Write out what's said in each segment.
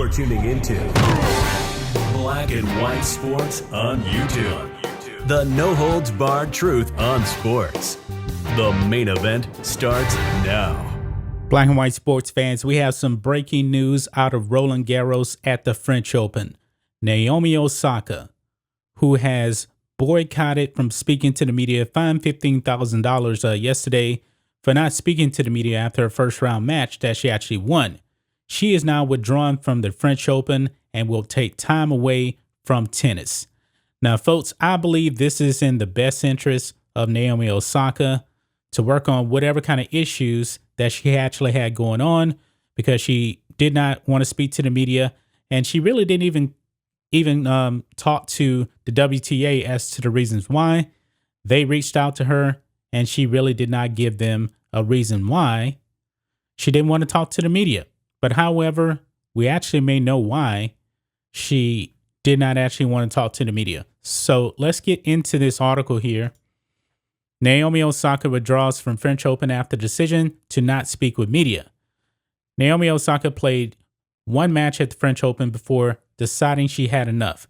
You're tuning into Black and White Sports on YouTube. The no-holds-barred truth on sports. The main event starts now. Black and White Sports fans, we have some breaking news out of Roland Garros at the French Open. Naomi Osaka, who has boycotted from speaking to the media, fined $15,000 yesterday for not speaking to the media after her first round match that she actually won. She is now withdrawn from the French Open and will take time away from tennis. Now, folks, I believe this is in the best interest of Naomi Osaka to work on whatever kind of issues that she actually had going on, because she did not want to speak to the media, and she really didn't even talk to the WTA as to the reasons why. They reached out to her, and she really did not give them a reason why she didn't want to talk to the media. But however, we actually may know why she did not actually want to talk to the media. So let's get into this article here. Naomi Osaka withdraws from French Open after decision to not speak with media. Naomi Osaka played one match at the French Open before deciding she had enough.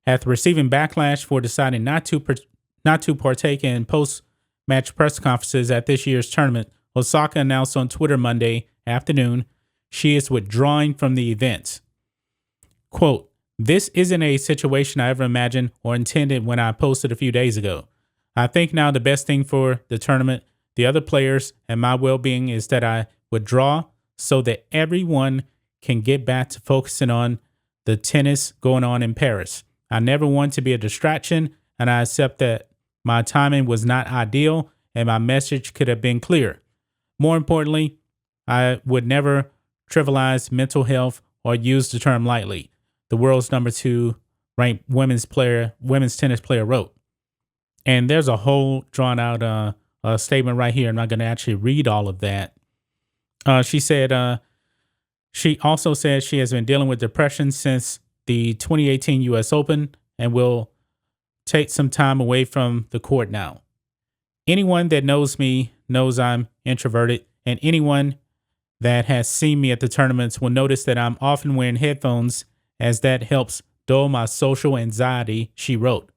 After receiving backlash for deciding not to partake in post-match press conferences at this year's tournament, Osaka announced on Twitter Monday afternoon she is withdrawing from the event. Quote, "This isn't a situation I ever imagined or intended when I posted a few days ago. I think now the best thing for the tournament, the other players, and my well-being is that I withdraw so that everyone can get back to focusing on the tennis going on in Paris. I never want to be a distraction, and I accept that my timing was not ideal and my message could have been clear. More importantly, I would never trivialize mental health or use the term lightly," the world's #2 ranked women's tennis player wrote. And there's a whole drawn out statement right here. I'm not going to actually read all of that. She also said she has been dealing with depression since the 2018 U.S. Open and will take some time away from the court now. "Anyone that knows me knows I'm introverted, and anyone that has seen me at the tournaments will notice that I'm often wearing headphones, as that helps dull my social anxiety," she wrote.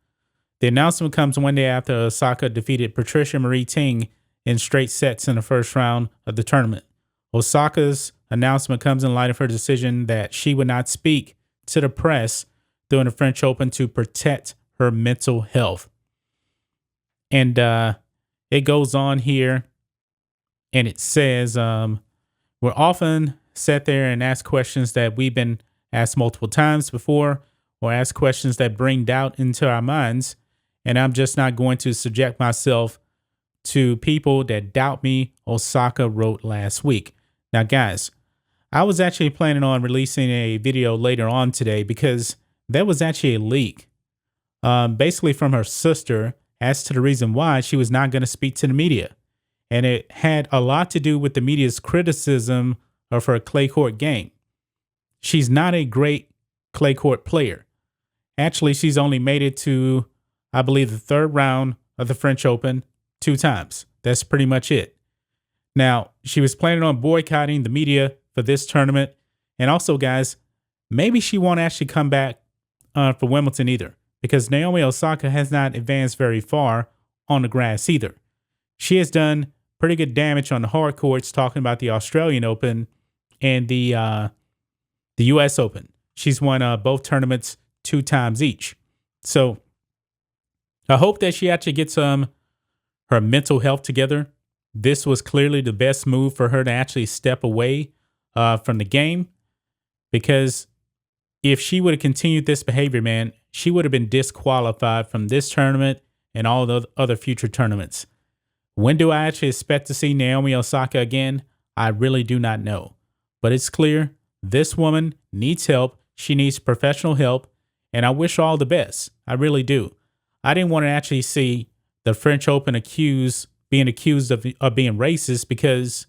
The announcement comes one day after Osaka defeated Patricia Marie Ting in straight sets in the first round of the tournament. Osaka's announcement comes in light of her decision that she would not speak to the press during the French Open to protect her mental health. And it goes on here, and it says, "We're often sat there and ask questions that we've been asked multiple times before, or ask questions that bring doubt into our minds. And I'm just not going to subject myself to people that doubt me," Osaka wrote last week. Now, guys, I was actually planning on releasing a video later on today because there was actually a leak, basically from her sister, as to the reason why she was not going to speak to the media. And it had a lot to do with the media's criticism of her clay court game. She's not a great clay court player. Actually, she's only made it to, I believe, the third round of the French Open 2 times. That's pretty much it. Now, she was planning on boycotting the media for this tournament. And also, guys, maybe she won't actually come back for Wimbledon either, because Naomi Osaka has not advanced very far on the grass either. She has done pretty good damage on the hard courts, talking about the Australian Open and the U.S. Open. She's won both tournaments 2 times each. So I hope that she actually gets her mental health together. This was clearly the best move for her to actually step away from the game, because if she would have continued this behavior, man, she would have been disqualified from this tournament and all the other future tournaments. When do I actually expect to see Naomi Osaka again? I really do not know. But it's clear this woman needs help. She needs professional help. And I wish her all the best. I really do. I didn't want to actually see the French Open being accused of being racist because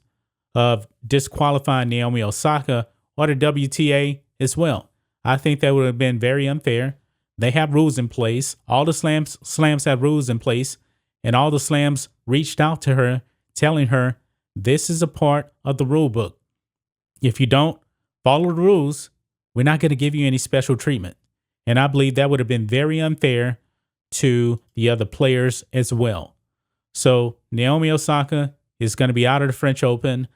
of disqualifying Naomi Osaka, or the WTA as well. I think that would have been very unfair. They have rules in place. All the slams have rules in place. And all the slams reached out to her, telling her this is a part of the rule book. If you don't follow the rules, we're not going to give you any special treatment. And I believe that would have been very unfair to the other players as well. So Naomi Osaka is going to be out of the French Open.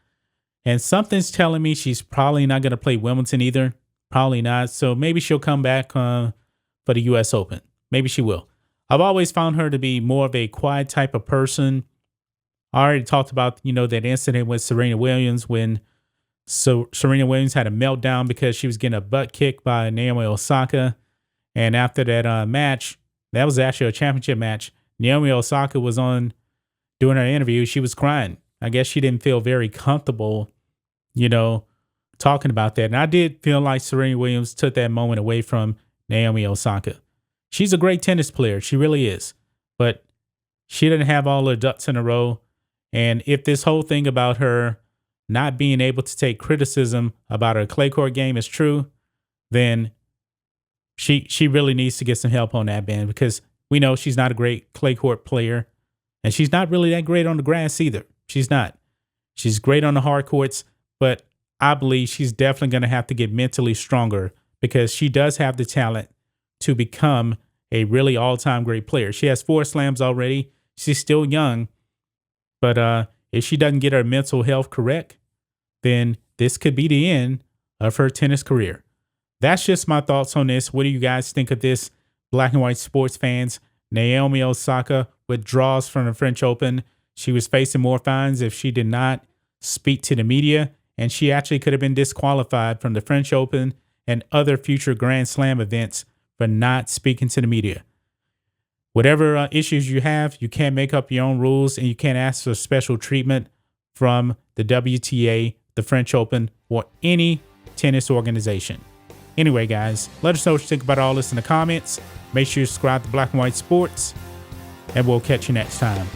And something's telling me she's probably not going to play Wimbledon either. Probably not. So maybe she'll come back for the U.S. Open. Maybe she will. I've always found her to be more of a quiet type of person. I already talked about, that incident with Serena Williams when Serena Williams had a meltdown because she was getting a butt kicked by Naomi Osaka. And after that match, that was actually a championship match, Naomi Osaka was on doing her interview. She was crying. I guess she didn't feel very comfortable, talking about that. And I did feel like Serena Williams took that moment away from Naomi Osaka. She's a great tennis player. She really is. But she didn't have all her ducks in a row. And if this whole thing about her not being able to take criticism about her clay court game is true, then she really needs to get some help on that, man, because we know she's not a great clay court player. And she's not really that great on the grass either. She's not. She's great on the hard courts, but I believe she's definitely going to have to get mentally stronger because she does have the talent to become a really all-time great player. She has 4 slams already. She's still young, but if she doesn't get her mental health correct, then this could be the end of her tennis career. That's just my thoughts on this. What do you guys think of this, black and white sports fans? Naomi Osaka withdraws from the French Open. She was facing more fines if she did not speak to the media, and she actually could have been disqualified from the French Open and other future Grand Slam events for not speaking to the media. Whatever issues you have, you can't make up your own rules, and you can't ask for special treatment from the WTA, the French Open, or any tennis organization. Anyway, guys, let us know what you think about all this in the comments. Make sure you subscribe to Black and White Sports, and we'll catch you next time.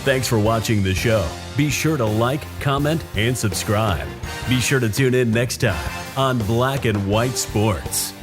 Thanks for watching the show. Be sure to like, comment, and subscribe. Be sure to tune in next time on Black and White Sports.